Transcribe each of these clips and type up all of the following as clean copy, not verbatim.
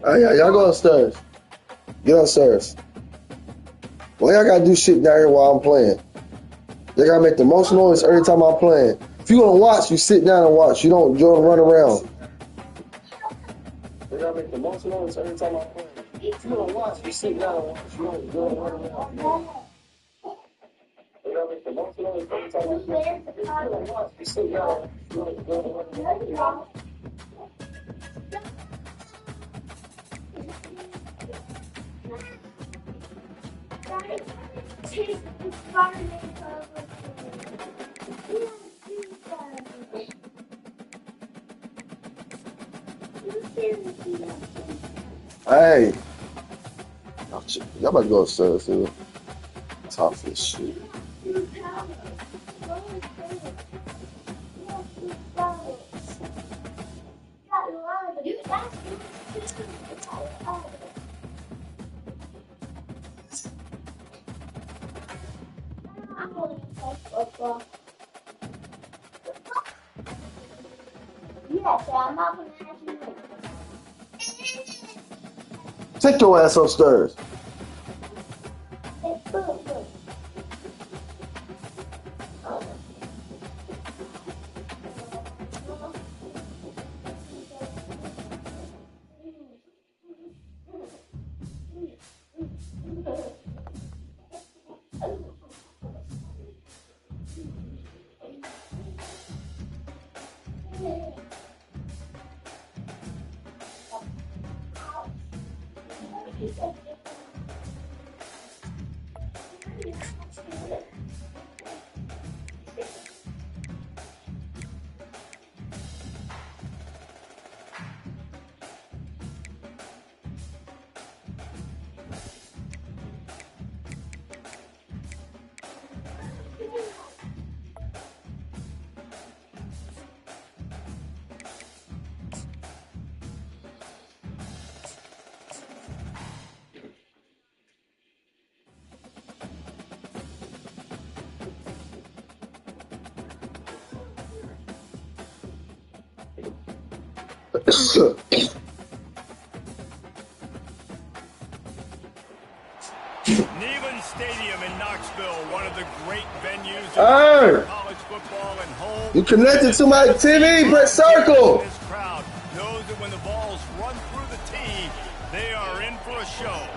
Y'all go upstairs. Get upstairs. Well, y'all gotta do shit down here while I'm playing. Y'all gotta make the most noise every time I'm playing. If you wanna watch, you sit down and watch. You don't run around. You gotta make the most noise every time I'm playing. If you wanna watch, you sit down and watch. You don't run around. You gotta make the most noise every time I'm playing. If you wanna watch, you sit down. You don't run around. Hey, y'all about to go upstairs, dude. Top of this shit. Take your ass upstairs. Neyland Stadium in Knoxville, one of the great venues in college football and home. You connected to my TV, Brett Circle. This crowd knows that when the balls run through the tee, they are in for a show.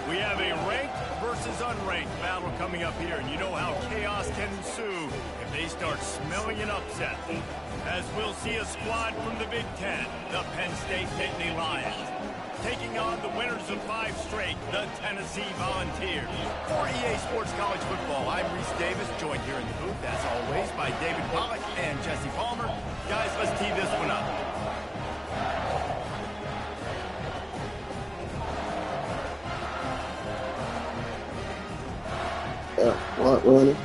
We have a ranked versus unranked battle coming up here, and you know how chaos can ensue if they start smelling an upset. As we'll see a squad from the Big Ten, the Penn State Nittany Lions, taking on the winners of 5 straight, the Tennessee Volunteers. For EA Sports College Football, I'm Reese Davis, joined here in the booth, as always, by David Pollack and Jesse Palmer. Guys, let's tee this one up. What, running?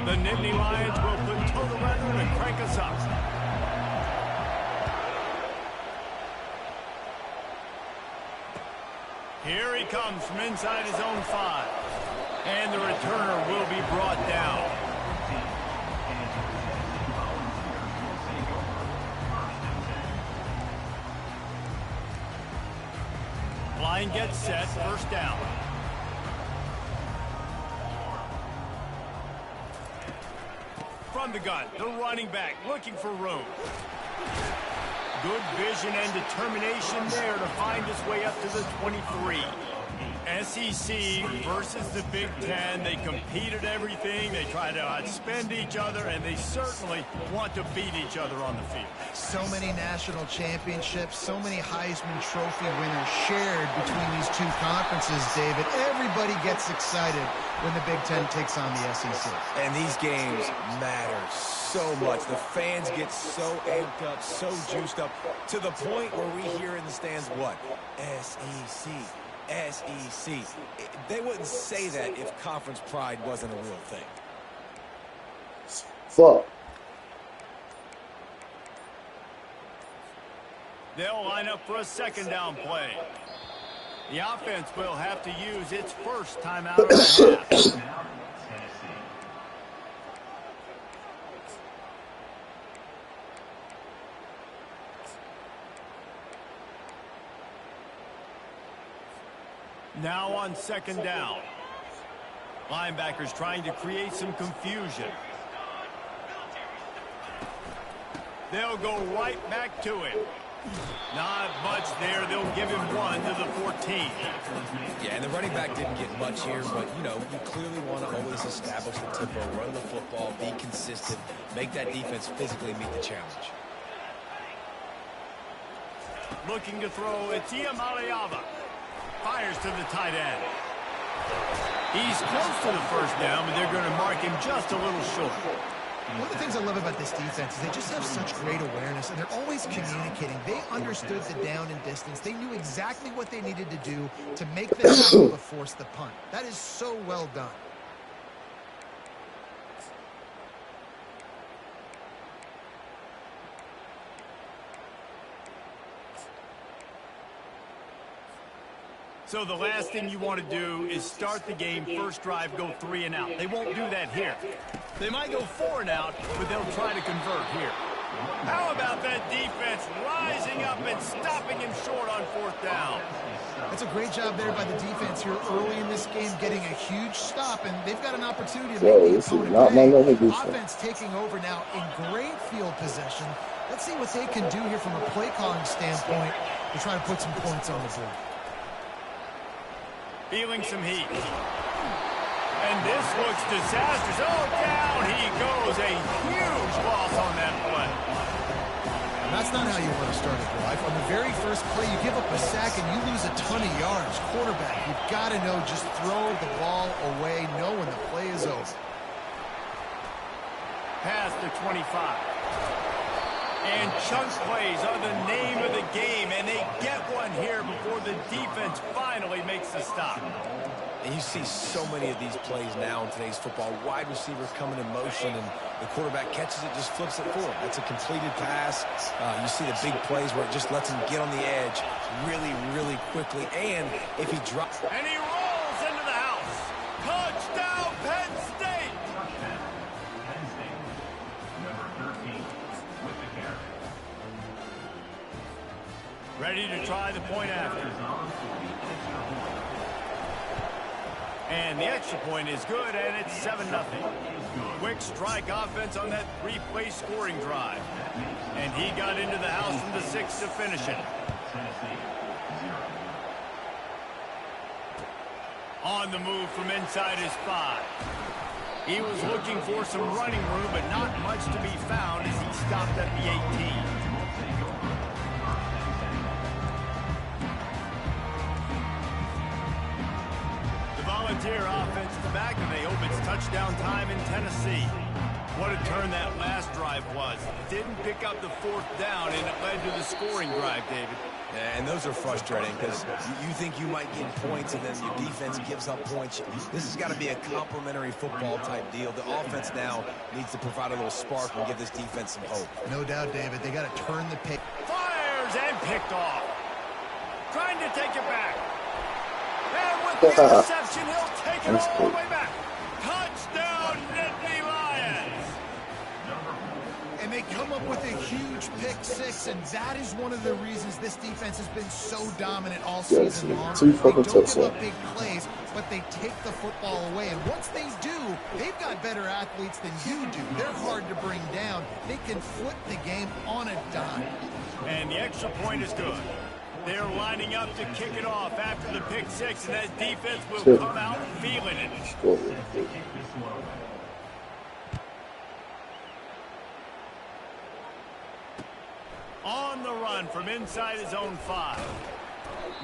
The Nittany Lions will put toe to leather and crank us up. Here he comes from inside his own 5. And the returner will be brought down. Line gets set, first down. From the gun, the running back looking for room. Good vision and determination there to find his way up to the 23. SEC versus the Big Ten. They compete at everything. They try to outspend each other, and they certainly want to beat each other on the field. So many national championships, so many Heisman Trophy winners shared between these two conferences, David. Everybody gets excited when the Big Ten takes on the SEC. And these games matter so much. The fans get so amped up, so juiced up, to the point where we hear in the stands, what? SEC. SEC. They wouldn't say that if conference pride wasn't a real thing. Fuck. They'll line up for a second down play. The offense will have to use its first timeout of the half. Now on second down. Linebackers trying to create some confusion. They'll go right back to him. Not much there. They'll give him 1 to the 14. Yeah, and the running back didn't get much here, but, you know, you clearly want to always establish the tempo, run the football, be consistent, make that defense physically meet the challenge. Looking to throw, it's Ncaa. Fires to the tight end. He's close to the first down, but they're going to mark him just a little short. One of the things I love about this defense is they just have such great awareness, and they're always communicating. They understood the down and distance. They knew exactly what they needed to do to make the tackle to force the punt. That is so well done. So the last thing you want to do is start the game, first drive, go 3 and out. They won't do that here. They might go 4 and out, but they'll try to convert here. How about that defense rising up and stopping him short on 4th down? That's a great job there by the defense here early in this game, getting a huge stop, and they've got an opportunity to make the opponent pay. Offense taking over now in great field possession. Let's see what they can do here from a play calling standpoint to try to put some points on the board. Feeling some heat. And this looks disastrous. Oh, down he goes. A huge loss on that play. And that's not how you want to start a drive. On the very first play, you give up a sack and you lose a ton of yards. Quarterback, you've got to know, just throw the ball away, know when the play is over. Past the 25. And chunk plays are the name of the game, and they get one here before the defense finally makes the stop. And you see so many of these plays now in today's football. Wide receivers coming in motion, and the quarterback catches it, just flips it forward. That's a completed pass. You see the big plays where it just lets him get on the edge really, really quickly. And if he drops... And he rolls into the house. Touchdown, Penn State! Ready to try the point after. And the extra point is good, and it's 7-0. Quick strike offense on that 3-play scoring drive. And he got into the house from the 6 to finish it. On the move from inside his 5. He was looking for some running room, but not much to be found as he stopped at the 18. Volunteer offense is back, and they hope it's touchdown time in Tennessee. What a turn that last drive was. Didn't pick up the 4th down, and it led to the scoring drive, David. Yeah, and those are frustrating because you think you might get points, and then your defense gives up points. This has got to be a complimentary football type deal. The offense now needs to provide a little spark and give this defense some hope. No doubt, David. They got to turn the page. Fires and picked off. Trying to take it back. And with the interception, he'll take it all the way back. Touchdown, Nittany Lions. And they come up with a huge pick 6, and that is one of the reasons this defense has been so dominant all season long. They don't give up big plays, but they take the football away. And once they do, they've got better athletes than you do. They're hard to bring down. They can flip the game on a dime. And the extra point is good. They're lining up to kick it off after the pick 6, and that defense will come out feeling it. On the run from inside his own 5.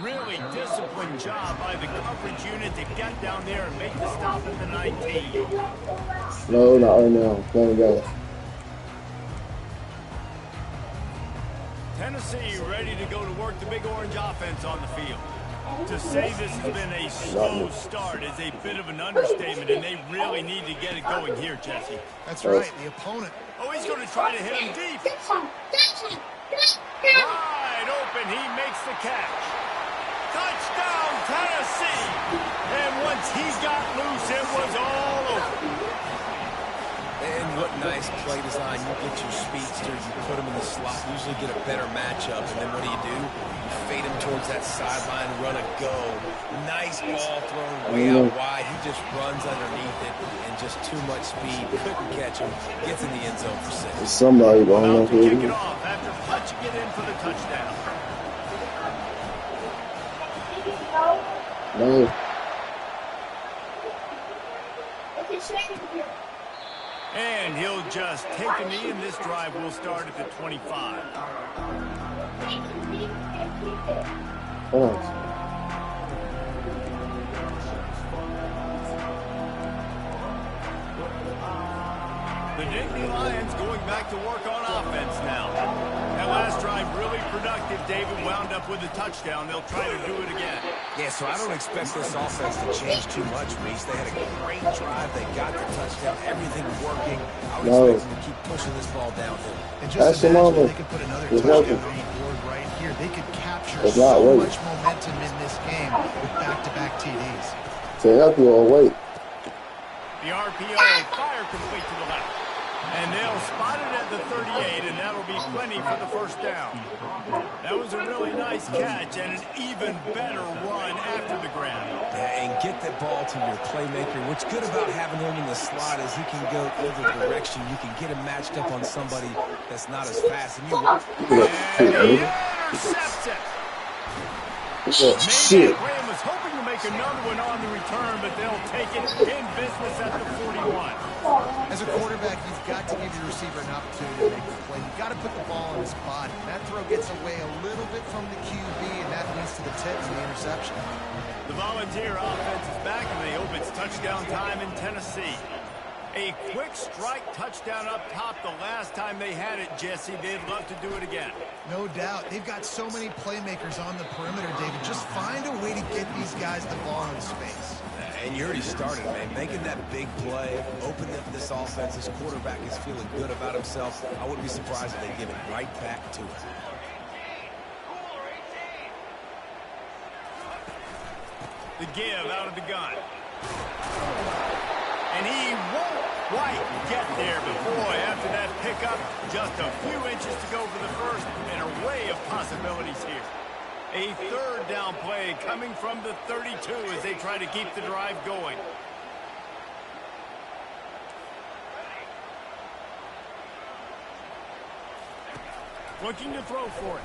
Really disciplined job by the coverage unit to get down there and make the stop at the 19. No, not right now. Let me go. Tennessee ready to go to work the Big Orange offense on the field. To say this has been a slow start is a bit of an understatement, and they really need to get it going here, Jesse. That's right, the opponent. Oh, he's going to try to hit him deep. Wide open, he makes the catch. Touchdown, Tennessee! And once he got loose, it was all over. And what nice play design. You get your speedster, you put him in the slot, usually get a better matchup, and then what do? You fade him towards that sideline, run a go. Nice ball thrown way out wide. He just runs underneath it, and just too much speed. Couldn't catch him. Gets in the end zone for 6. Somebody about to kick it off after punching it in for the touchdown. No. And he'll just take a knee, and this drive will start at the 25. Oh. The Nittany Lions going back to work on offense now. That last drive really productive. David wound up with a touchdown. They'll try to do it again. Yeah, so I don't expect this offense to change too much, Reese. They had a great drive. They got the touchdown. Everything working. I would expect them to keep pushing this ball downhill. And just imagine they could put another touchdown on the board right here. They could capture so much momentum in this game with back-to-back TDs. So help you all wait. The RPO fire complete to the left. And they'll spot it at the 38, and that'll be plenty for the first down. That was a really nice catch and an even better run after the grab. Yeah, and get the ball to your playmaker. What's good about having him in the slot is he can go either direction. You can get him matched up on somebody that's not as fast. And he intercepts it. Shit. Graham was hoping to make another one on the return, but they'll take it in business at the 41. As a quarterback, you've got to give your receiver an opportunity to make the play. You've got to put the ball on his body. That throw gets away a little bit from the QB, and that leads to the tip and the interception. The Volunteer offense is back, and they hope it's touchdown time in Tennessee. A quick strike touchdown up top the last time they had it, Jesse. They'd love to do it again. No doubt. They've got so many playmakers on the perimeter, David. Just find a way to get these guys the ball in space. And you already started, man. Making that big play, opening up this offense. This quarterback is feeling good about himself. I wouldn't be surprised if they give it right back to him. The give out of the gun. And he won't quite get there, but boy, after that pickup, just a few inches to go for the first, an array of possibilities here. A third down play coming from the 32 as they try to keep the drive going. Looking to throw for it.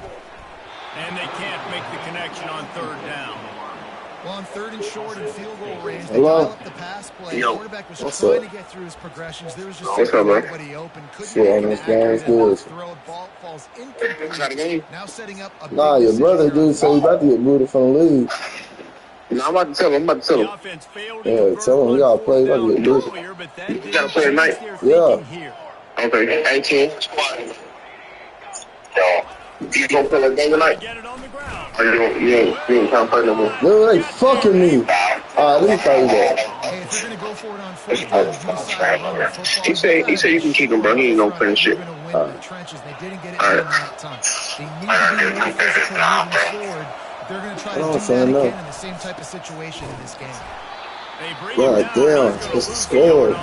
And they can't make the connection on third down. Well, on third and short and field goal range, they dial up the pass play. The quarterback was trying to get through his progressions. There was just nobody open. Couldn't make an accurate throw. Ball falls incomplete. Now setting up a Nah, your brother, dude, so he's about to get booted from the league. No, I'm about to tell him. The offense failed Yeah, tell him he got to play. He's about to get booted. You got to play tonight? Yeah. Okay, 18. You gonna play a game tonight? Get it on the ground. Or you ain't trying to play no more? Dude, they fucking me. Let me tell you that. Hey, if you're going to go for it on fourth down, you decide to run the football. He said you can keep him, bro. He ain't gonna finish shit. They're going to win in the trenches. They didn't get it done that time. They need to be more physical moving forward. They're going to try to do that again in the same type of situation in this game. God damn, it's a score.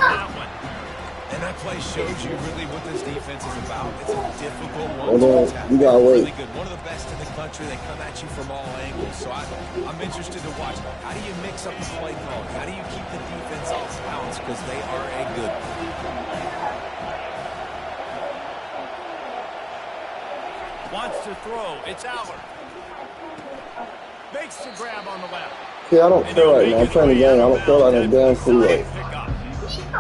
And that play shows you really what this defense is about. It's a difficult one. Hold on, you gotta wait. Really good. One of the best in the country. They come at you from all angles. So I'm interested to watch. How do you mix up the play call? How do you keep the defense off balance? Because they are a good one. Wants to throw. It's Allard. Makes the grab on the left. Yeah, I don't feel right now. I'm playing the game. I don't feel like I'm damn cool right.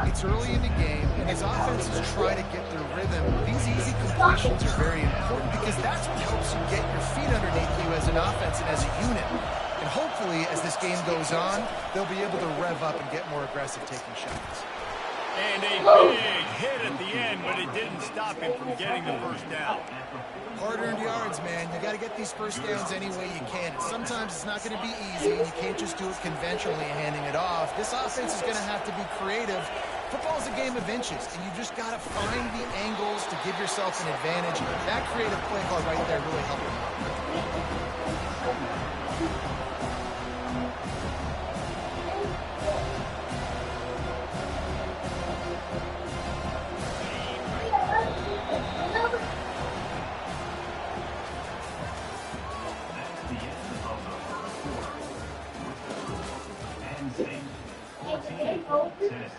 It's early in the game, and as offenses try to get their rhythm, these easy completions are very important because that's what helps you get your feet underneath you as an offense and as a unit. And hopefully, as this game goes on, they'll be able to rev up and get more aggressive taking shots. And a big hit at the end, but it didn't stop him from getting the first down. Hard-earned yards, man. You got to get these first downs any way you can. And sometimes it's not going to be easy, and you can't just do it conventionally handing it off. This offense is going to have to be creative. Football's a game of inches, and you just got to find the angles to give yourself an advantage. That creative play call right there really helped them out.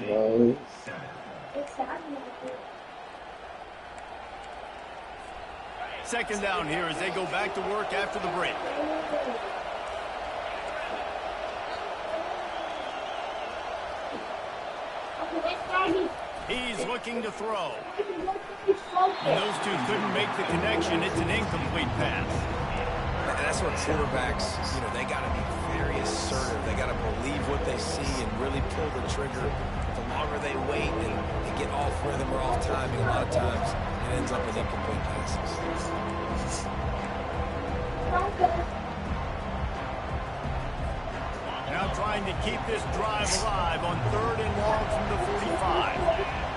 No. Second down here as they go back to work after the break. He's looking to throw. And those two couldn't make the connection. It's an incomplete pass. And that's what quarterbacks, they got to be very assertive. They got to believe what they see and really pull the trigger. The longer they wait and they get off rhythm or off timing, a lot of times it ends up in incomplete passes. Now trying to keep this drive alive on 3rd and long from the 45.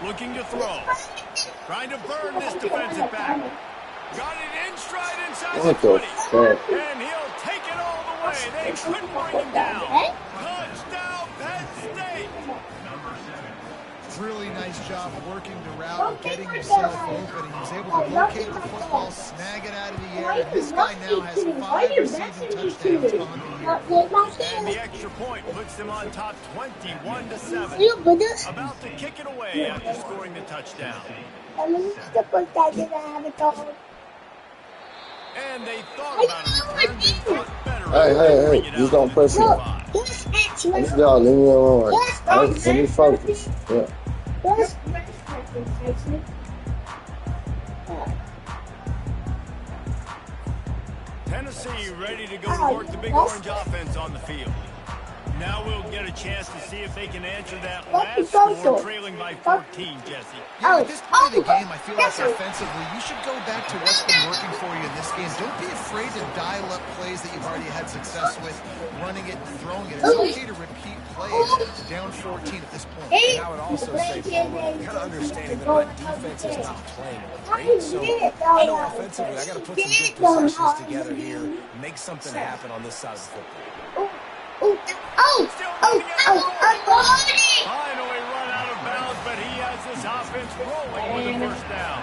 Looking to throw. Trying to burn this defensive back. Got it in stride inside the 20. And he'll take it all the way. They couldn't bring him down. Touchdown, Penn State. Really nice job working the route, getting himself open. He was able to locate the football, snag it out of the air, and this guy now has 5 receiving touchdowns on the year. And the extra point puts them on top 21-7. About to kick it away after scoring the touchdown. And they thought about a return, they thought better. Hey, you don't press it. Let's go, leave me alone. Let me focus. Yeah. Tennessee ready to go to work the big orange offense on the field. Now we'll get a chance to see if they can answer that last score, trailing by 14, Jesse. Yeah, at this point of the game, I feel like offensively, you should go back to what's been working for you in this game. Don't be afraid to dial up plays that you've already had success with, running it and throwing it. It's okay to repeat plays down 14 at this point. And I would also say, Paul, kind of understanding that my defense is not playing great. So I know offensively, I got to put some good possessions together here, make something happen on this side of the football. Finally run out of bounds, but he has this offense rolling with a first down.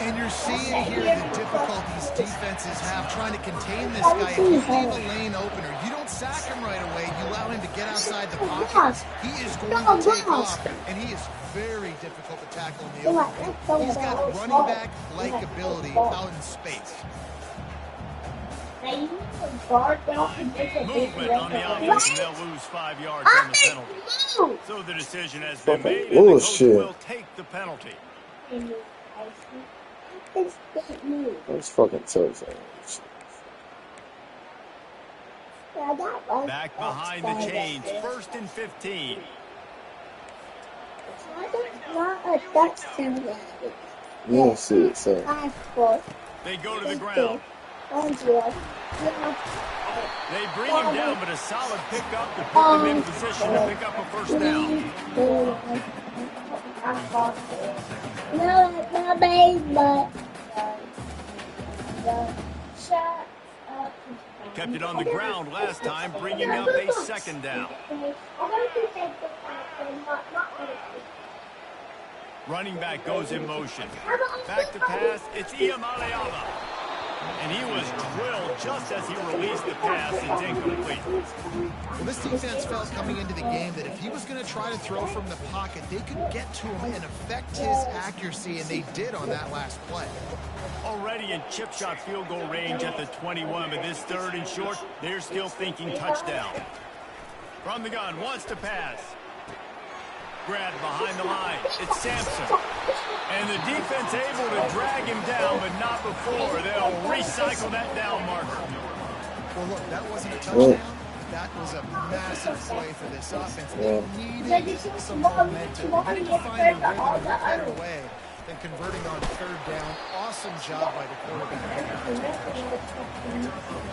And you're seeing here the difficulties defenses have trying to contain this guy. If you leave a lane opener, you don't sack him right away. You allow him to get outside the pocket. He is going to take off, and he is very difficult to tackle in the open. He's got running back-like ability out in space. Movement on the offense, and they'll lose 5 yards on the penalty. So the decision has been made, and the coach will take the penalty. That's fucking tough. Back behind the chains, 1st and 15. You don't see it, so. They go to the ground. They bring him down, but a solid pickup to put them in position to pick up a first down. Kept it on the ground last time, bringing up a 2nd down. Running back goes in motion. Back to pass, it's Ncaa. And he was drilled just as he released the pass. It's incomplete. Well, this defense felt coming into the game that if he was going to try to throw from the pocket, they could get to him and affect his accuracy, and they did on that last play. Already in chip shot field goal range at the 21, but this 3rd and short, they're still thinking touchdown. From the gun, wants to pass. Grab behind the line. It's Sampson. And the defense able to drag him down, but not before. They'll recycle that down marker. Well, look, that wasn't a touchdown. That was a massive play for this offense. They needed some momentum. They needed to find a rhythm and a better way than converting on 3rd down. Awesome job by the quarterback.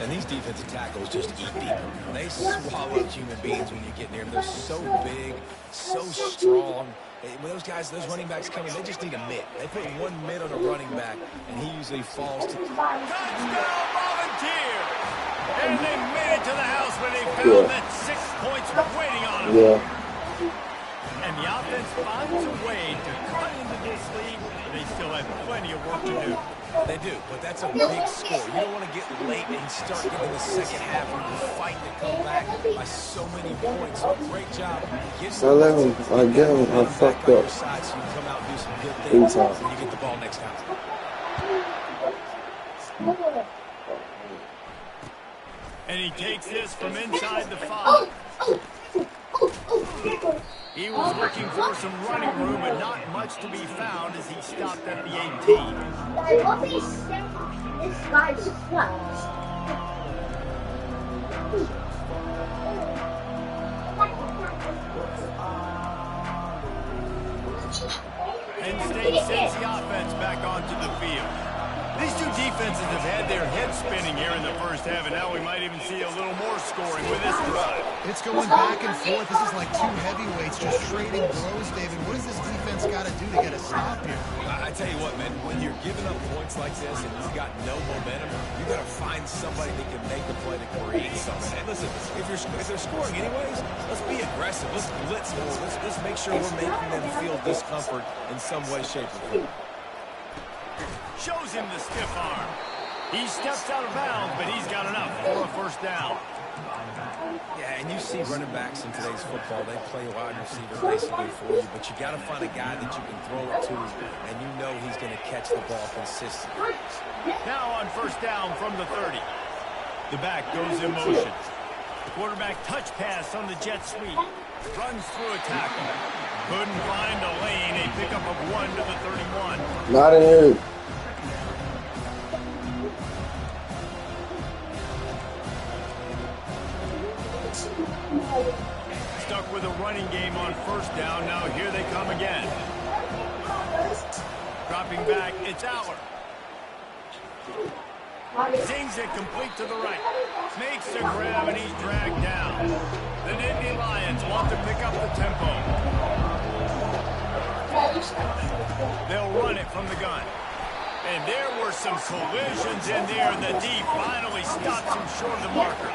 And these defensive tackles just eat people. They swallow human beings when you get near them. They're so big, so strong. When those guys, those running backs come in, they just need a mitt. They put one mitt on a running back, and he usually falls to... Touchdown, Volunteer! And they made it to the house where they found that 6 points waiting on them. And the offense finds a way to cut into this lead. They still have plenty of work to do. They do, but that's a big score. You don't want to get late and start getting the second half and you're fighting to come back by so many points. So great job. I fucked up. So you can come out and do some good things when you get the ball next time. And he takes this from inside the 5. He was looking for some running room, but not much to be found as he stopped at the 18. Penn State sends the offense back onto the field. These two defenses have had their heads spinning here in the first half, and now we might even see a little more scoring with this drive. It's going back and forth. This is like two heavyweights just trading blows, David. What does this defense got to do to get a stop here? I tell you what, man, when you're giving up points like this and you've got no momentum, you got to find somebody that can make a play to create something. And listen, if they're scoring anyways, let's be aggressive. Let's blitz more. Let's make sure we're making them feel discomfort in some way, shape, or form. Shows him the stiff arm. He steps out of bounds, but he's got enough for a first down. Yeah, and you see running backs in today's football, they play wide receiver basically for you, but you got to find a guy that you can throw it to, and you know he's going to catch the ball consistently. Now on first down from the 30. The back goes in motion. Quarterback touch pass on the jet sweep. Runs through a tackle. Couldn't find a lane. A pickup of 1 to the 31. Not in here. Stuck with a running game on first down. Now here they come again. Dropping back, it's Aller. Sings it complete to the right. Makes the grab and he's dragged down. The Nittany Lions want to pick up the tempo. They'll run it from the gun. And there were some collisions in there. The D finally stops him short of the marker.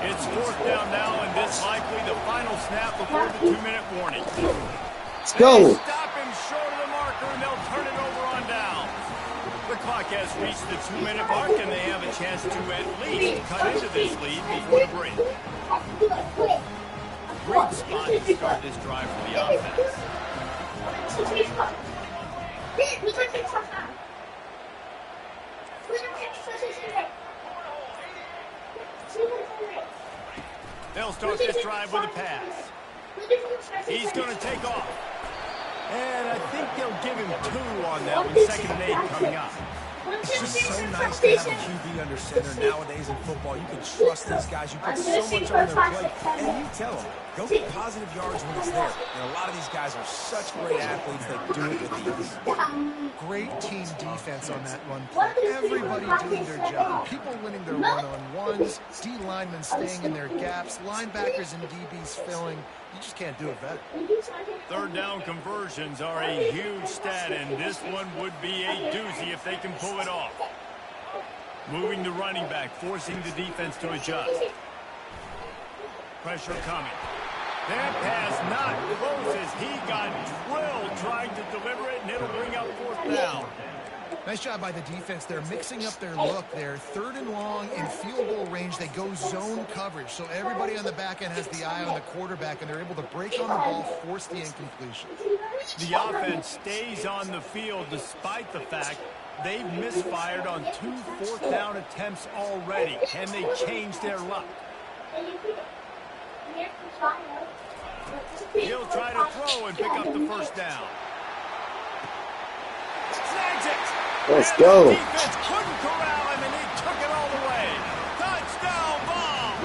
It's fourth down now, and this likely the final snap before the 2-minute warning. Let's go. They stop him short of the marker, and they'll turn it over on down. The clock has reached the 2-minute mark, and they have a chance to at least cut into this lead before the break. Great spot to start this drive for the offense. They'll start this drive with a pass. He's going to take off. And I think they'll give him 2 on that one. 2nd and 8 coming up. It's just so nice to have a QB under center nowadays in football. You can trust these guys. You put so much on their plate. And you tell them, go get positive yards when it's there. And a lot of these guys are such great athletes that do it with ease. Great team defense on that run play. Everybody doing their job. People winning their one-on-ones. D linemen staying in their gaps. Linebackers and DBs filling. You just can't do it better. Third down conversions are a huge stat, and this one would be a doozy if they can pull it off. Moving the running back, forcing the defense to adjust. Pressure coming. That pass not close as he got drilled trying to deliver it, and it'll bring up fourth down. Nice job by the defense. They're mixing up their look. They're 3rd and long in field goal range. They go zone coverage. So everybody on the back end has the eye on the quarterback, and they're able to break on the ball, force the incompletion. The offense stays on the field despite the fact they've misfired on 2 4th down attempts already. Can they change their luck? He'll try to throw and pick up the first down. Snags it. Let's go. The defense couldn't corral him, and he took it all the way. Touchdown ball.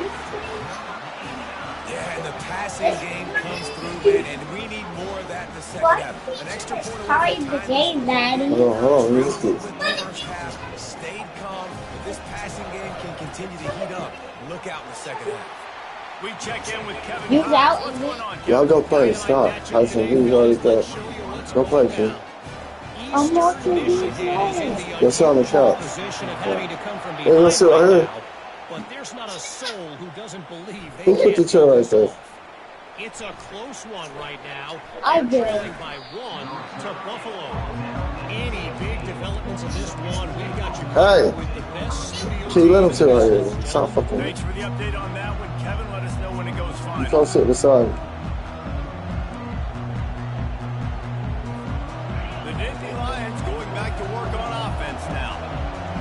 Yeah, and the passing game comes through, man, and we need more of that in the second half. An extra point How is the game, Daddy? Hold on, let's get first half stayed calm, but this passing game can continue to heat up. Look out in the second half. We check in with Kevin. You out? What's going on, Kevin? Y'all go play. Stop. Tyson, he's already there. Go play, kid. I'm watching these Go sit on the couch. Hey, let's sit right here. But there's not a soul who doesn't believe Who put the chair right there? It's a close one right now. I do. Trailing by 1 to Buffalo. Any big developments in this one, we've got you covered with the best studio. Can you let him sit right here? Stop fucking. Thanks for the update on that one, Kevin. Let us know when it goes final. You come sit beside me. The Nittany Lions going back to work on offense now.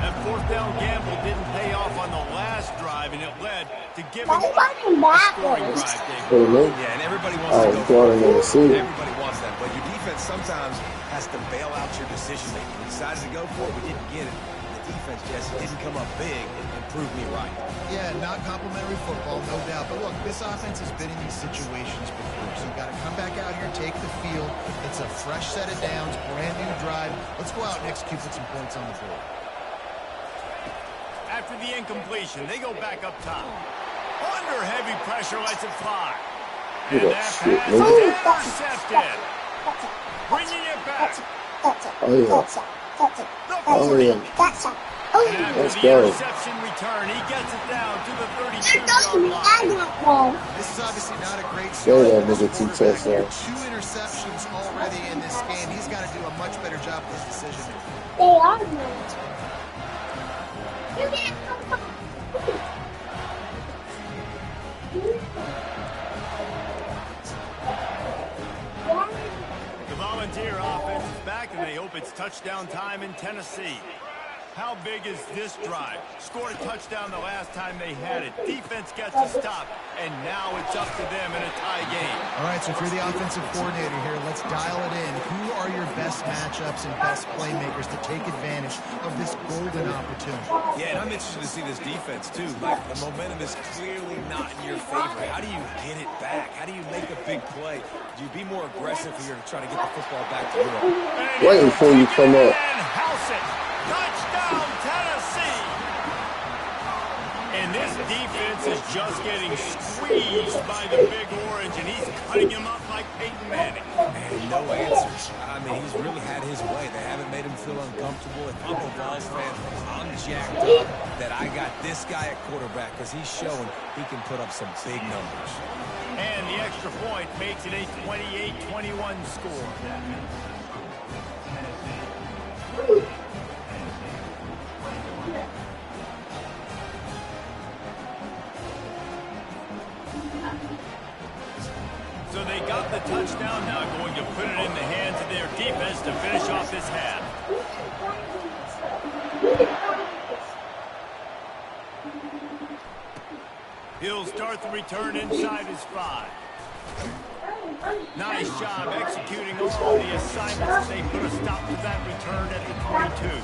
That fourth down gamble didn't pay off on the last drive, and it led to giving Why up a fucking scoring backwards? drive, Dave. What do you mean? Yeah, and everybody wants Oh, to you go thought I for didn't see it. Everybody wants that, but your defense sometimes has to bail out your decision making. We decided to go for it, we didn't get it. The defense, Jesse, didn't come up big and prove me right. Yeah, not complimentary football, no doubt. But look, this offense has been in these situations before. So you've got to come back out here, take the field. It's a fresh set of downs, brand new drive. Let's go out and execute with some points on the board. After the incompletion, they go back up top. Under heavy pressure, lets it fly. And that pass is intercepted. Bringing it back. Oh, yeah. The Oh, 40. yeah. And after Let's the go. interception return, he gets it down to the 32-yard line. This is obviously not a great Go start. ahead, for this nigga, 2 quarterback here. touchdowns. 2 interceptions already in this game. He's got to do a much better job with his decision making. They are good. You can't come on. The Volunteer offense is back, and they hope it's touchdown time in Tennessee. How big is this drive? Scored a touchdown the last time they had it. Defense gets a stop, and now it's up to them in a tie game. All right, so if you're the offensive coordinator here, let's dial it in. Who are your best matchups and best playmakers to take advantage of this golden opportunity? Yeah, and I'm interested to see this defense, too. Like, the momentum is clearly not in your favor. How do you get it back? How do you make a big play? Do you be more aggressive here to try to get the football back to you? Waiting for you to come up. And house it. Touchdown, Tennessee. And this defense is just getting squeezed by the Big Orange, and he's cutting him up like Peyton Manning. And no answers. I mean, he's really had his way. They haven't made him feel uncomfortable. If I'm a Vols fan, I'm jacked up that I got this guy at quarterback because he's showing he can put up some big numbers. And the extra point makes it a 28-21 score. So they got the touchdown, now going to put it in the hands of their defense to finish off this half. He'll start the return inside his 5. Nice job executing all the assignments. They put a stop to that return at the 22.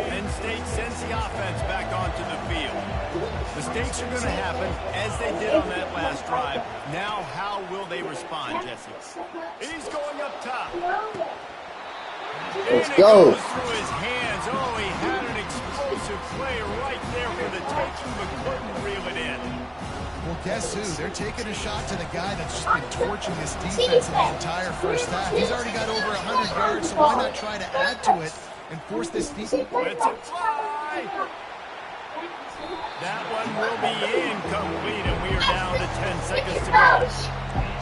Penn State sends the offense back onto the field. Mistakes are going to happen, as they did on that last drive. Now, how will they respond, Jesse? He's going up top. Let's and go. it goes through his hands. Oh, he had an explosive play right there for the taking, but couldn't reel it in. Well, guess who? They're taking a shot to the guy that's just been torching this defense in the entire first half. He's already got over 100 yards, so why not try to add to it and force this defense? Let's fly. That one will be incomplete, and we are down to 10 seconds to go.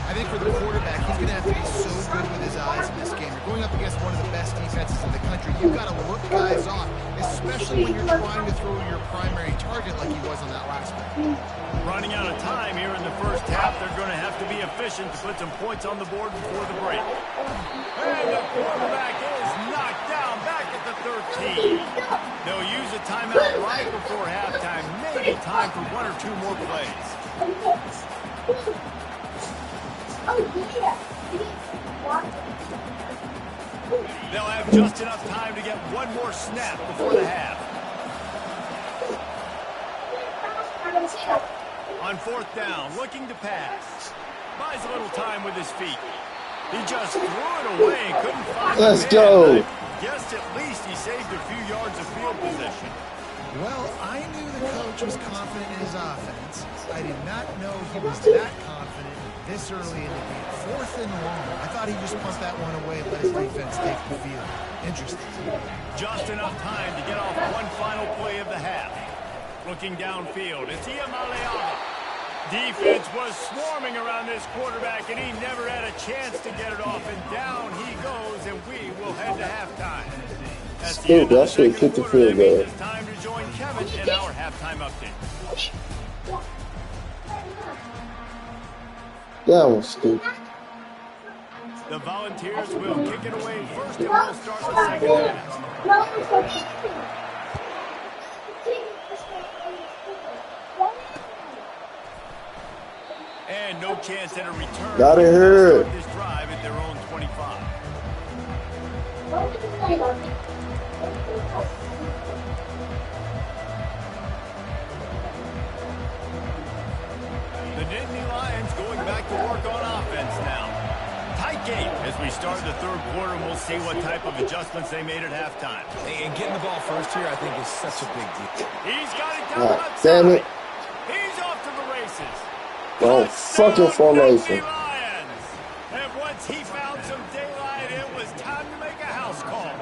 I think for the quarterback, he's going to have to be so good with his eyes in this game. You're going up against one of the best defenses in the country. You've got to look guys off, especially when you're trying to throw your primary target like he was on that last one. Running out of time here in the first half. They're going to have to be efficient to put some points on the board before the break. And the quarterback is knocked down back at the 13. They'll use a timeout right before halftime. Maybe time for 1 or 2 more plays. They'll have just enough time to get one more snap before the half. On 4th down, looking to pass. Buys a little time with his feet. He just threw it away and couldn't find it. Let's go. Guessed at least he saved a few yards of field position. Well, I knew the coach was confident in his offense. I did not know he was that confident this early in the game. 4th and long. I thought he just pumped that one away and let his defense take the field. Interesting. Just enough time to get off one final play of the half. Looking downfield, it's Ncaa. Defense was swarming around this quarterback, and he never had a chance to get it off. And down he goes, and we will head to halftime. That's the end of the second quarter. That means it's time to join Kevin in our halftime update. That was stupid. The Volunteers will kick it away first, and we'll start the second half. And no chance at a return. Got it here. This drive at their own 25. The Nittany Lions going back to work on offense now. Tight game as we start the third quarter, and we'll see what type of adjustments they made at halftime. And getting the ball first here, I think, is such a big deal. He's got it down outside. Damn it. He's off to the races. Oh, fucking formation. Lions. And once he found some daylight, it was time to make a house call.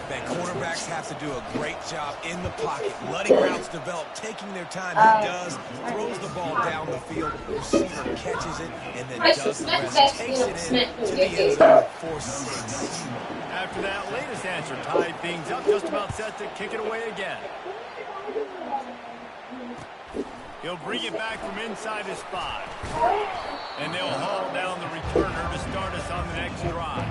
Man, cornerbacks have to do a great job in the pocket, letting routes develop, taking their time. He does, throws the ball down the field, receiver catches it, and then does the rest, takes it in to the end zone for 6. After that latest answer tied things up, just about set to kick it away again. He'll bring it back from inside his 5. And they'll haul down the returner to start us on the next drive.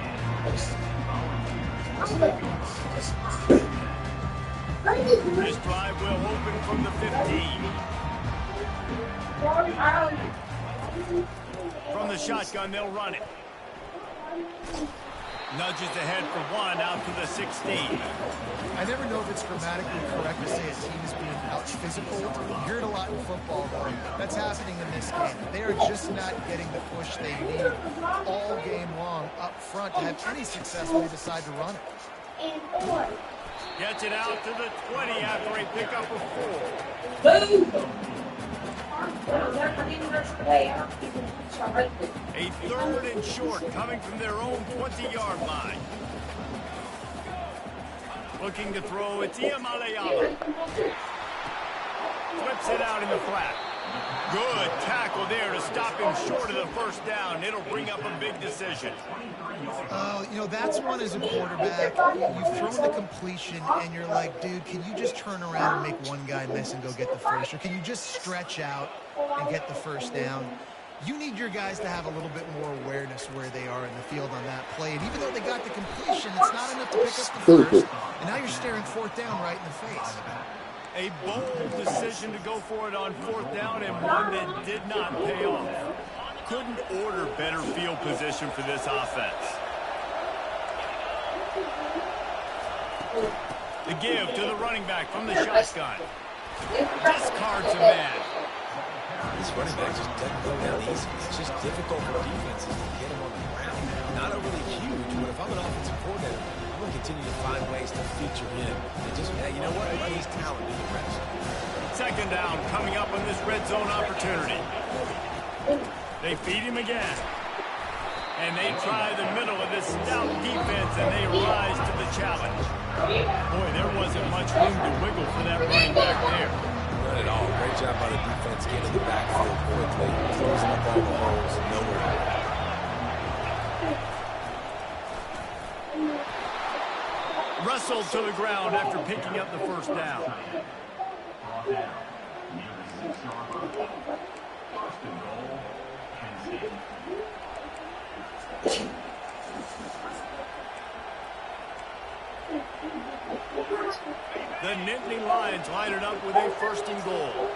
This drive will open from the 15. From the shotgun, they'll run it. Nudges ahead for 1 out to the 16. I never know if it's grammatically correct to say a team is being out-physical. You hear it a lot in football, though. That's happening in this game. They are just not getting the push they need all game long up front to have any success when they decide to run it. Gets it out to the 20 after a pickup of 4. A 3rd and short coming from their own 20-yard line. Looking to throw, it's Ncaa. Flips it out in the flat. Good tackle there to stop him short of the first down. It'll bring up a big decision. You know, that's one as a quarterback. You've thrown the completion, and you're like, dude, can you just turn around and make one guy miss and go get the first? Or can you just stretch out and get the first down? You need your guys to have a little bit more awareness where they are in the field on that play. And even though they got the completion, it's not enough to pick up the first. And now you're staring 4th down right in the face. A bold decision to go for it on 4th down, and one that did not pay off. Couldn't order better field position for this offense. The give to the running back from the shotgun. Discards a man. This running back just doesn't go down easy. It's just difficult for defenses to get him on the ground. Not overly huge, but if I'm an offensive coordinator, I'm going to continue to find ways to feature him. And just, hey, you know what? Let his talent do the rest. 2nd down coming up on this red zone opportunity. They feed him again. And they try the middle of this stout defense, and they rise to the challenge. Boy, there wasn't much room to wiggle for that running back there. Not at all. Great job by the defense getting in the backfield quickly, closing up all the holes, nowhere. Wrestled to the ground after picking up the first down. The Nittany Lions line it up with a 1st and goal.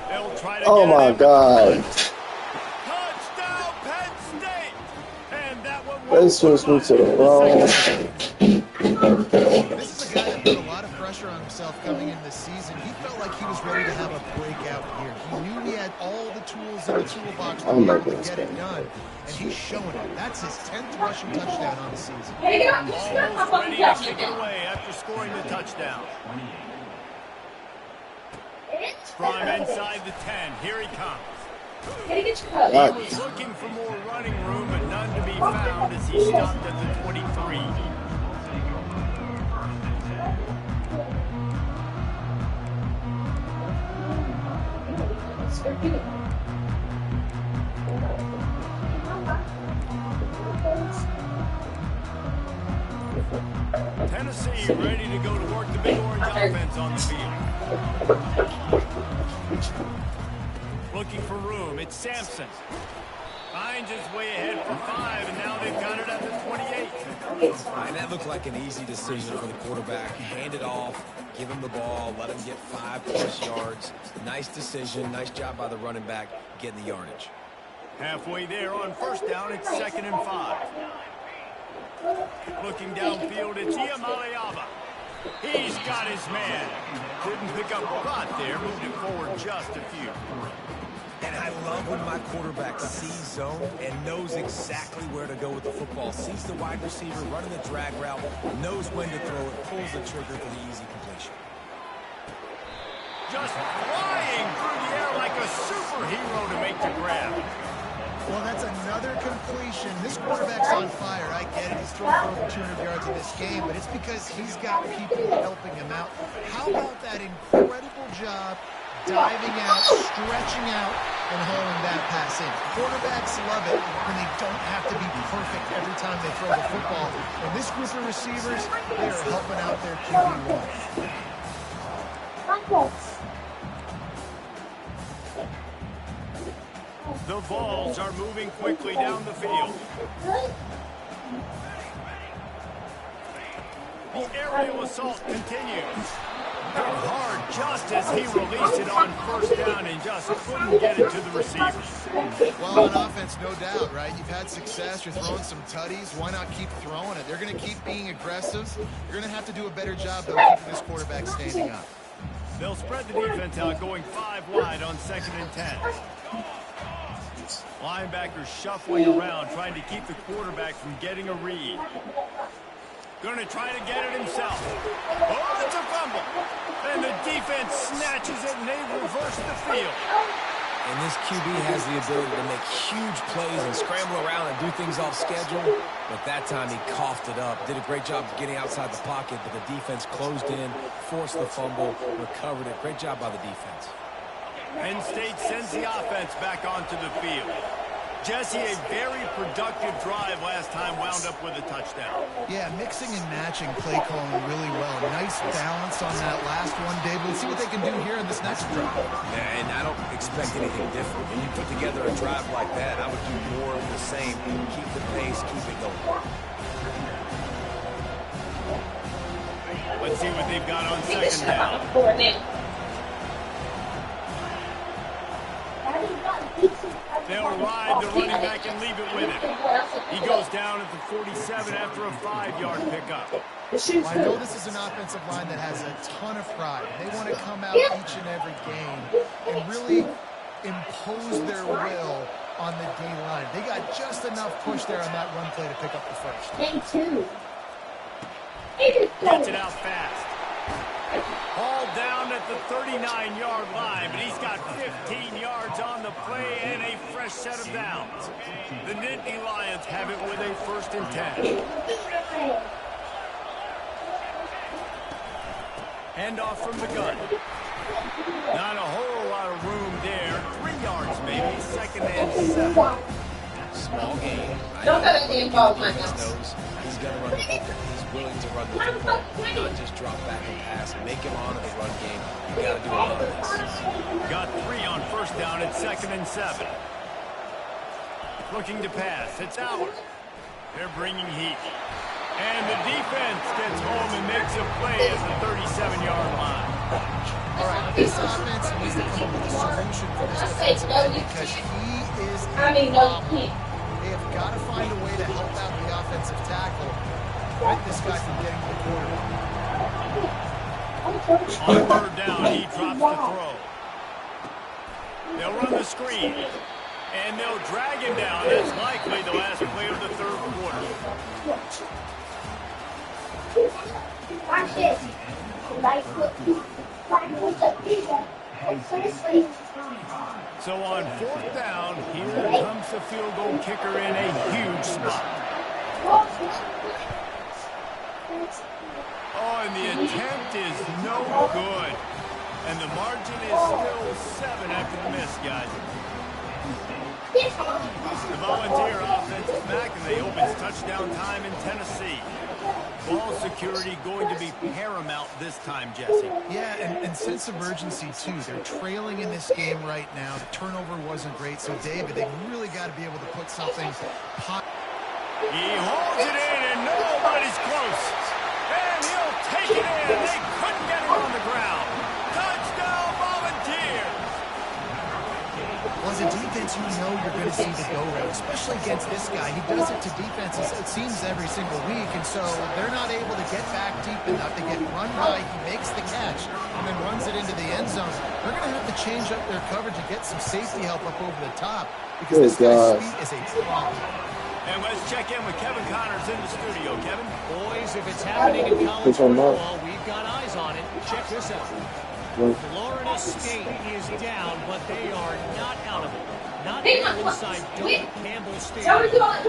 They'll try to Oh my God. Touchdown, Penn State! And that one They switched me to the wrong. This is a guy that put a lot of pressure on himself coming into the season. He felt like he was ready to have a breakout year. He knew he had all the tools in the toolbox to be able to get it done. And he's showing it. That's his 10th rushing touchdown on the season. almost ready to kick it away after scoring the touchdown. From inside the 10, here he comes. Gotta get your He cup. was looking for more running room, but none to be found as he stopped at the 23. Tennessee ready to go to work the big orange offense on the field. Looking for room. It's Sampson. Finds his way ahead for 5, and now they've got it at the 28. And that looked like an easy decision for the quarterback. Hand it off, give him the ball, let him get 5+ yards. Nice decision. Nice job by the running back getting the yardage. Halfway there on first down, it's 2nd and 5. Looking downfield, it's Ncaa. He's got his man. Couldn't pick up a lot there, moved it forward just a few. And I love when my quarterback sees zone and knows exactly where to go with the football. Sees the wide receiver running the drag route, knows when to throw it, pulls the trigger for the easy completion. Just flying through the air like a superhero to make the grab. Well, that's another completion. This quarterback's on fire. I get it. He's thrown for over 200 yards in this game, but it's because he's got people helping him out. How about that incredible job diving out, stretching out, and hauling that pass in? Quarterbacks love it when they don't have to be perfect every time they throw the football. And this group of receivers, they are helping out their QB1. The Vols are moving quickly down the field. The aerial assault continues. Hit hard just as he released it on first down and just couldn't get it to the receivers. Well, on offense, no doubt, right? You've had success. You're throwing some tutties. Why not keep throwing it? They're going to keep being aggressive. You're going to have to do a better job, though, keeping this quarterback standing up. They'll spread the defense out, going 5 wide on 2nd and 10. Linebackers shuffling around, trying to keep the quarterback from getting a read. Going to try to get it himself. Oh, it's a fumble. And the defense snatches it, and they reverse the field. And this QB has the ability to make huge plays and scramble around and do things off schedule. But that time he coughed it up. Did a great job of getting outside the pocket, but the defense closed in, forced the fumble, recovered it. Great job by the defense. Penn State sends the offense back onto the field. Jesse, a very productive drive last time, wound up with a touchdown. Yeah, mixing and matching play calling really well. Nice balance on that last one, Dave. Let's see what they can do here in this next drive. Yeah, and I don't expect anything different. When you put together a drive like that, I would do more of the same. Keep the pace, keep it going. Let's see what they've got on 2nd down. They'll ride the running back and leave it with him. He goes down at the 47 after a 5-yard pickup. Well, I know this is an offensive line that has a ton of pride. They want to come out each and every game and really impose their will on the D-line. They got just enough push there on that run play to pick up the first. Gets it out fast. Hauled down at the 39-yard line, but he's got 15 yards on the play and a fresh set of downs. The Nittany Lions have it with a 1st and 10. Handoff from the gun. Not a whole lot of room there. 3 yards maybe. 2nd and 7. Small game. Don't let anything fall on my He's going to run the football. He's willing to run the football, not just drop back and pass. Make him honor the run game. You got to do a lot of this. Got 3 on first down at 2nd and 7. Looking to pass. It's out. They're bringing heat. And the defense gets home and makes a play at the 37-yard line. All right, this offense needs to come up with a solution for this defensive end because he is a problem. They have got to find a way to help out the offensive tackle, prevent this guy from getting to the quarterback. On 3rd down, he drops the throw. They'll run the screen. And they'll drag him down. That's likely the last play of the 3rd quarter. Watch this. So on 4th down, here comes the field goal kicker in a huge spot. Oh, and the attempt is no good. And the margin is still 7 after the miss, guys. The Volunteer offense is back, and they open touchdown time in Tennessee. Ball security going to be paramount this time, Jesse. Yeah, and sense of urgency, too. They're trailing in this game right now. The turnover wasn't great, so, David, they've really got to be able to put something... He holds it in, and nobody's close. And he'll take it in. They couldn't get him on the ground. Touchdown, Volunteers! Well, as a defense, you know you're going to see the go route, especially against this guy. He does it to defenses, it seems, every single week, and so they're not able to get back deep enough. They get run by, he makes the catch, and then runs it into the end zone. They're going to have to change up their coverage and get some safety help up over the top, because this guy's speed is a problem. And let's check in with Kevin Connors in the studio. Kevin? Boys, if it's happening in college football, we've got eyes on it. Check this out. Florida State is down, but they are not out of it. Not there inside Doak Campbell Stadium. One of the most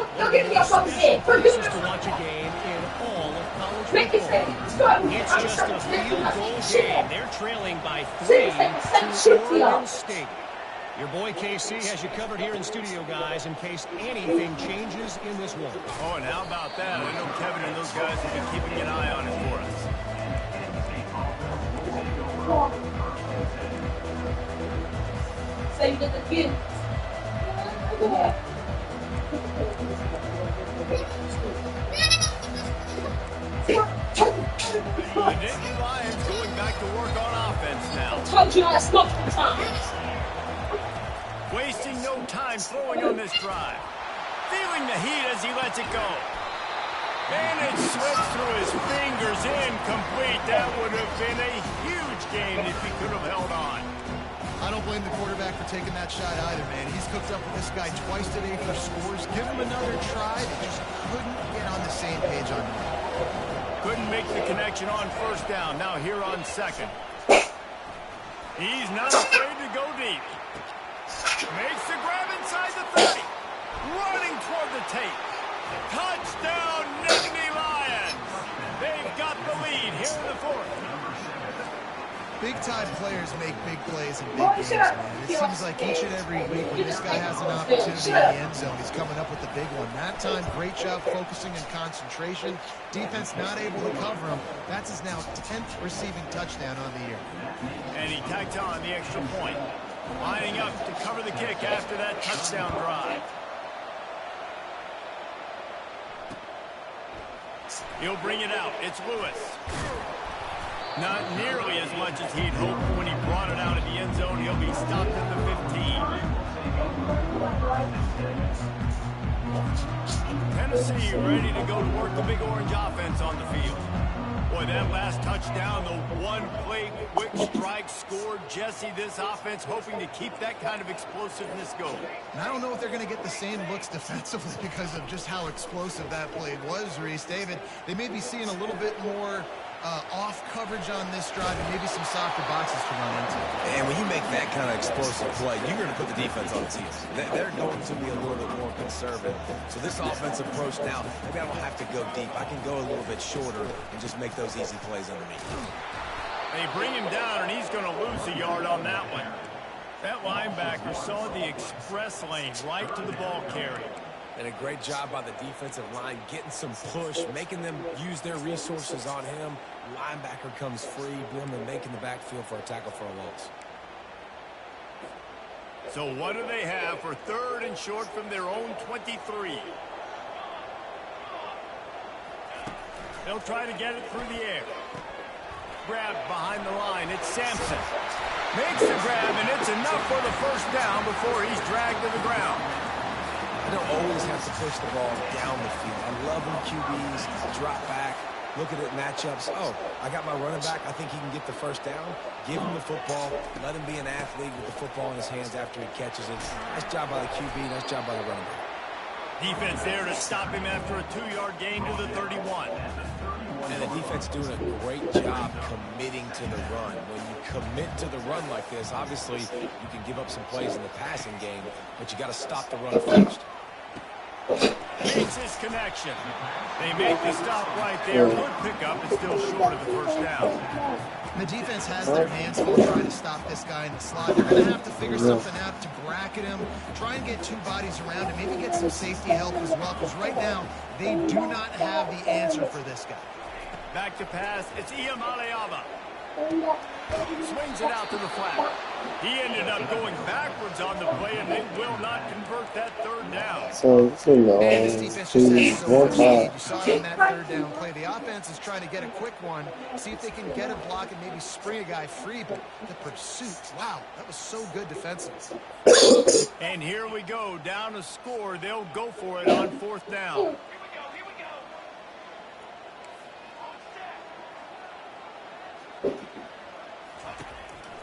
special places to watch a game in all of college football. It's just a field goal game. They're trailing by 3 to Oregon State. Your boy KC has you covered here in studio, guys, in case anything changes in this one. Oh, and how about that? I know Kevin and those guys have been keeping an eye on it for us. So you get the cue. The Nittany Lions going back to work on offense now. I told you that's not the time. Wasting no time throwing on this drive. Feeling the heat as he lets it go. And it slips through his fingers, incomplete. That would have been a huge gain if he could have held on. I don't blame the quarterback for taking that shot either, man. He's cooked up with this guy twice today for scores. Give him another try. They just couldn't get on the same page on that. Couldn't make the connection on 1st down. Now here on 2nd. He's not afraid to go deep. Makes the grab inside the 30. Running toward the tape. Touchdown, Nittany Lions. They've got the lead here in the 4th. Big-time players make big plays in big games, man. It seems like each and every week when this guy has an opportunity in the end zone, he's coming up with the big one. That time, great job focusing and concentration. Defense not able to cover him. That's his now 10th receiving touchdown on the year. And he tacked on the extra point. Lining up to cover the kick after that touchdown drive. He'll bring it out. It's Lewis. Not nearly as much as he'd hoped when he brought it out of the end zone. He'll be stopped at the 15. Tennessee ready to go to work the Big Orange offense on the field. Boy, that last touchdown, the one-play quick strike scored. Jesse, this offense hoping to keep that kind of explosiveness going. And I don't know if they're going to get the same looks defensively because of just how explosive that play was, Reese. David, they may be seeing a little bit more off coverage on this drive and maybe some softer boxes to run into. And when you make that kind of explosive play, you're going to put the defense on its heels. They're going to be a little bit more conservative. So this offensive approach now, maybe I don't have to go deep. I can go a little bit shorter and just make those easy plays underneath. They bring him down, and he's going to lose a yard on that one. That linebacker saw the express lane right to the ball carrier. And a great job by the defensive line, getting some push, making them use their resources on him. Linebacker comes free, boom, and making the backfield for a tackle for a loss. So what do they have for 3rd and short from their own 23? They'll try to get it through the air. Grab behind the line. It's Sampson. Makes the grab, and it's enough for the 1st down before he's dragged to the ground. I don't always have to push the ball down the field. I love when QBs drop back, look at it matchups. Oh, I got my running back. I think he can get the 1st down. Give him the football. Let him be an athlete with the football in his hands after he catches it. Nice job by the QB. Nice job by the running back. Defense there to stop him after a 2-yard gain to the 31. And the defense is doing a great job committing to the run. When you commit to the run like this, obviously you can give up some plays in the passing game, but you got to stop the run first. Makes his connection. They make the stop right there. Good pickup, but still short of the first down. The defense has their hands full trying to stop this guy in the slot. They're going to have to figure something out to bracket him, try and get two bodies around him, maybe get some safety help as well, because right now they do not have the answer for this guy. Back to pass. It's Ncaa. Swings it out to the flat. He ended up going backwards on the play, and they will not convert that third down. So, and this defense just has so much speed. You saw it on that third down play. The offense is trying to get a quick one, see if they can get a block and maybe spring a guy free, but the pursuit, wow, that was so good defensively. And here we go, down a score. They'll go for it on fourth down.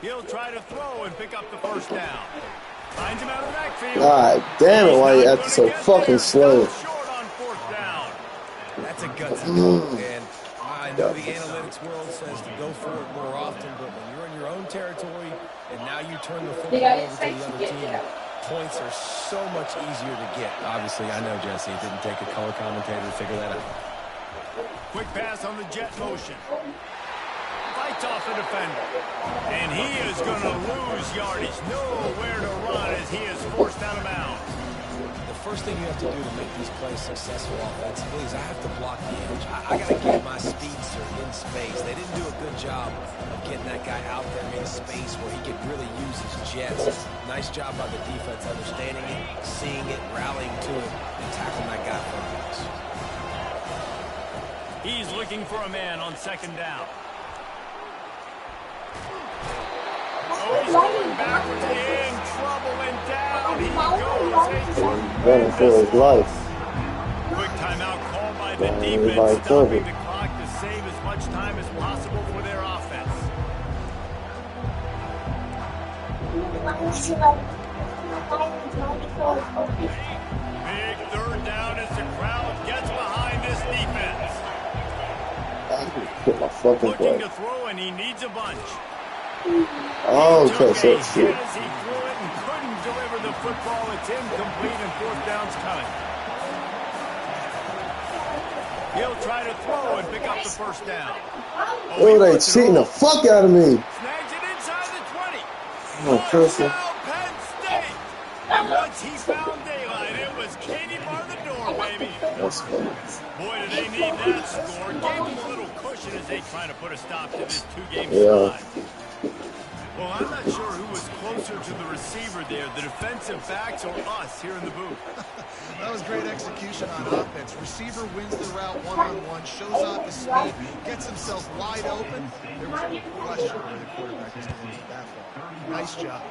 He'll try to throw and pick up the first down. Finds him out of the backfield. God damn it, why you acting so fucking slow? Short on fourth down. That's a gutsy call, and I know the analytics world says to go for it more often, but when you're in your own territory and now you turn the football over to the other team, points are so much easier to get. Obviously, I know, Jesse, it didn't take a color commentator to figure that out. Quick pass on the jet motion. Fights off the defender. And he is going to lose yardage. Nowhere to run as he is forced out of bounds. The first thing you have to do to make these plays successful offensively is I have to block the edge. I got to get my speedster in space. They didn't do a good job of getting that guy out there in space where he could really use his jets. Nice job by the defense understanding it, seeing it, rallying to it, and tackling that guy for a loss. He's looking for a man on second down. Oh, he's going backwards, in trouble, and down he goes. Running for his life. Quick timeout called by the defense, stopping the clock to save as much time as possible for their offense. Big third down as the crowd gets behind this defense. Hit my fucking Looking play. to throw, and he needs a bunch. Oh, Took catch a that shit. hit as he threw it and couldn't deliver the football. It's incomplete, and fourth down's coming. He'll try to throw and pick up the first down. Oh, they cheating the fuck out of me. Snags it inside the 20. Oh, Crystal. Penn State. And once he found daylight, it was Katie bar the door, baby. That's funny. Boy, do they need that score. Gave them a little cushion as they try to put a stop to this two-game Yeah. stride. Well, I'm not sure who was closer to the receiver there, the defensive backs or us here in the booth. That was great execution on offense. Receiver wins the route one-on-one, shows off his speed, gets himself wide open. There was no question where the quarterback was going to hit that ball. Nice job.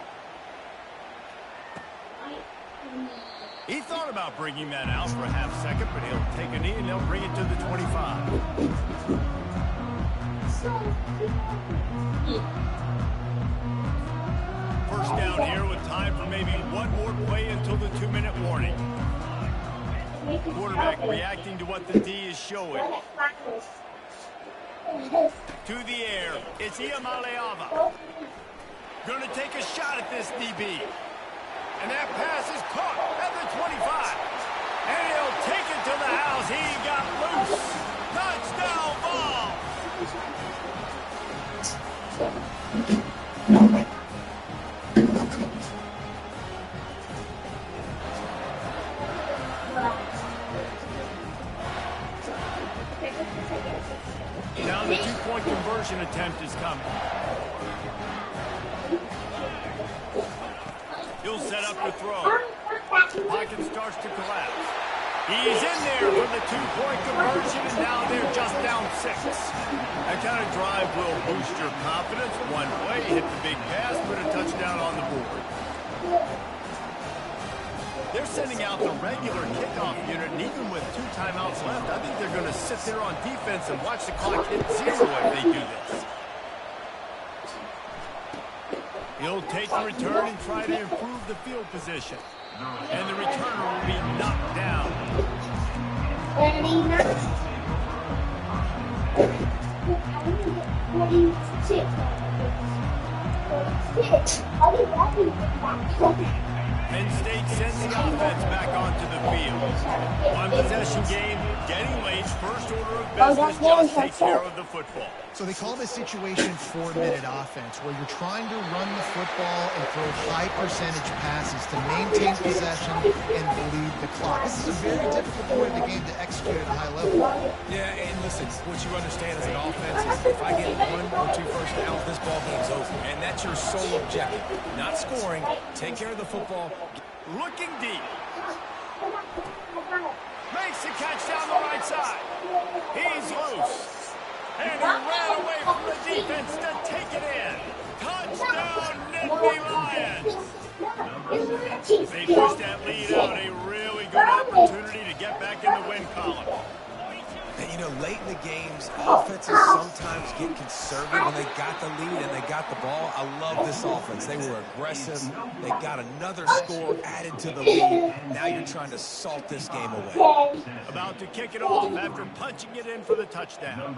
He thought about bringing that out for a half second, but he'll take a knee and they'll bring it to the 25. First down here with time for maybe one more play until the 2-minute warning. Quarterback reacting to what the D is showing. To the air, it's Ncaa. Going to take a shot at this DB. And that pass is caught at the 25. And he'll take it to the house. He got loose. Touchdown ball. Now the two-point conversion attempt is coming. He'll set up the throw. Pocket starts to collapse. He's in there for the two-point conversion, and now they're just down 6. That kind of drive will boost your confidence. One play, hit the big pass, put a touchdown on the board. They're sending out the regular kickoff unit, and even with 2 timeouts left, I think they're going to sit there on defense and watch the clock hit 0 if they do this. He'll take the return and try to improve the field position. And the returner will be knocked down. Penn State sends the offense back onto the field. One possession game, getting late, first order of business, just take care of the football. So they call this situation 4-minute offense, where you're trying to run the football and throw high percentage passes to maintain possession and bleed the clock. This is a very difficult point of the game to execute at a high level. Yeah, and listen, what you understand as an offense is if I get 1 or 2 first downs, this ball game's over. And that's your sole objective. Not scoring, take care of the football. Looking deep. Makes the catch down the right side. He's loose. And he ran away from the defense to take it in. Touchdown, Nittany Lions. They pushed that lead out. A really good opportunity to get back in the win column. And, you know, late in the games, offenses sometimes get conservative when they got the lead and they got the ball. I love this offense. They were aggressive. They got another score added to the lead. Now you're trying to salt this game away. About to kick it off after punching it in for the touchdown.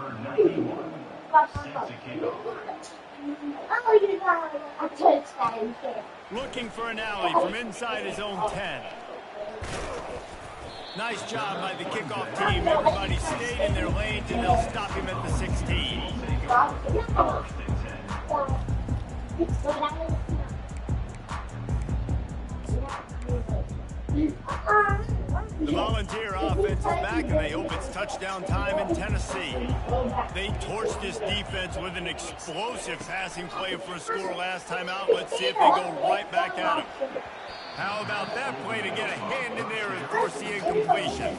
Looking for an alley from inside his own 10. Nice job by the kickoff team. Everybody stayed in their lanes, and they'll stop him at the 16. The Volunteer offense is back, and they hope it's touchdown time in Tennessee. They torched this defense with an explosive passing play for a score last time out. Let's see if they go right back at him. How about that play to get a hand in there and force the incompletion?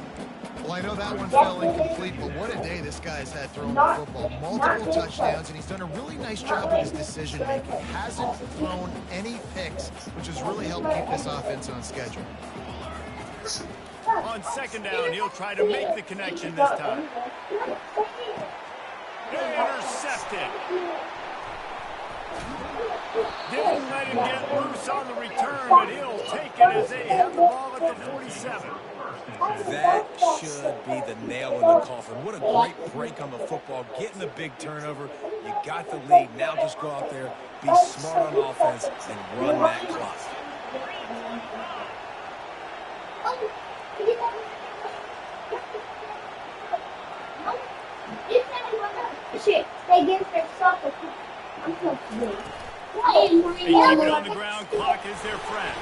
Well, I know that one fell incomplete, but what a day this guy's had throwing the football. Multiple touchdowns, and he's done a really nice job with his decision-making. Hasn't thrown any picks, which has really helped keep this offense on schedule. On second down, he'll try to make the connection this time. Intercepted. Didn't let him get loose on the return, but he'll take it as they have the ball at the 47. That should be the nail in the coffin. What a great break on the football, getting the big turnover. You got the lead. Now just go out there, be smart on offense, and run that clock. They keep it on the ground. Clock is their friend.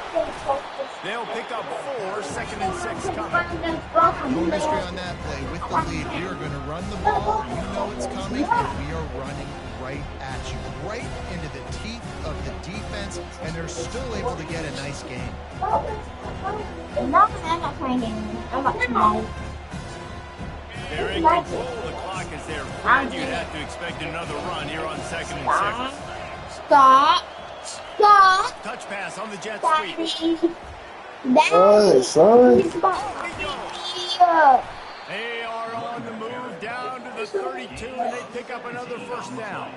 They'll pick up 4, 2nd and 6 coming. No mystery on that play. With the lead, we are going to run the ball. You know it's coming, and we are running right at you, right into the teeth of the defense, and they're still able to get a nice game. They're in control. The clock is their friend. You'd have to expect another run here on 2nd and 6. Stop. Touch pass on the jet sweep. Son. They are on the move down to the 32, and they pick up another first down.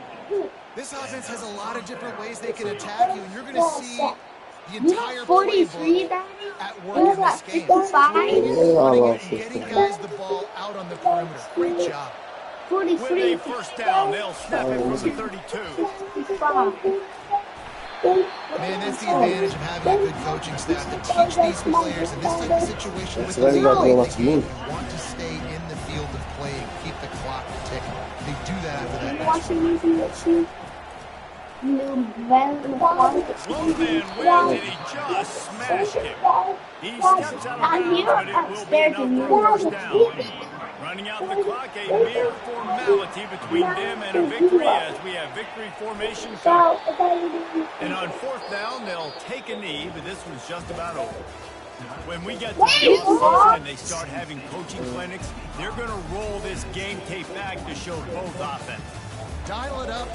This offense has a lot of different ways they can attack you, and you're going to see the entire playbook at work in this game. Running it and getting guys the ball out on the perimeter. Great job. With a first down, they'll snap it from the 32. Man, that's the advantage of having a good coaching staff to teach these players in this type of situation with the lead. You want to stay in the field of play and keep the clock ticking. They do that after that next one. Slow man wins, and he just smashed him. He steps out of bounds, but it will be enough for a first down. Running out the clock, a mere formality between them and a victory as we have victory formation coming. And on 4th down, they'll take a knee, but this one's just about over. When we get to the offseason and they start having coaching clinics, they're going to roll this game tape back to show both offense. Dial it up.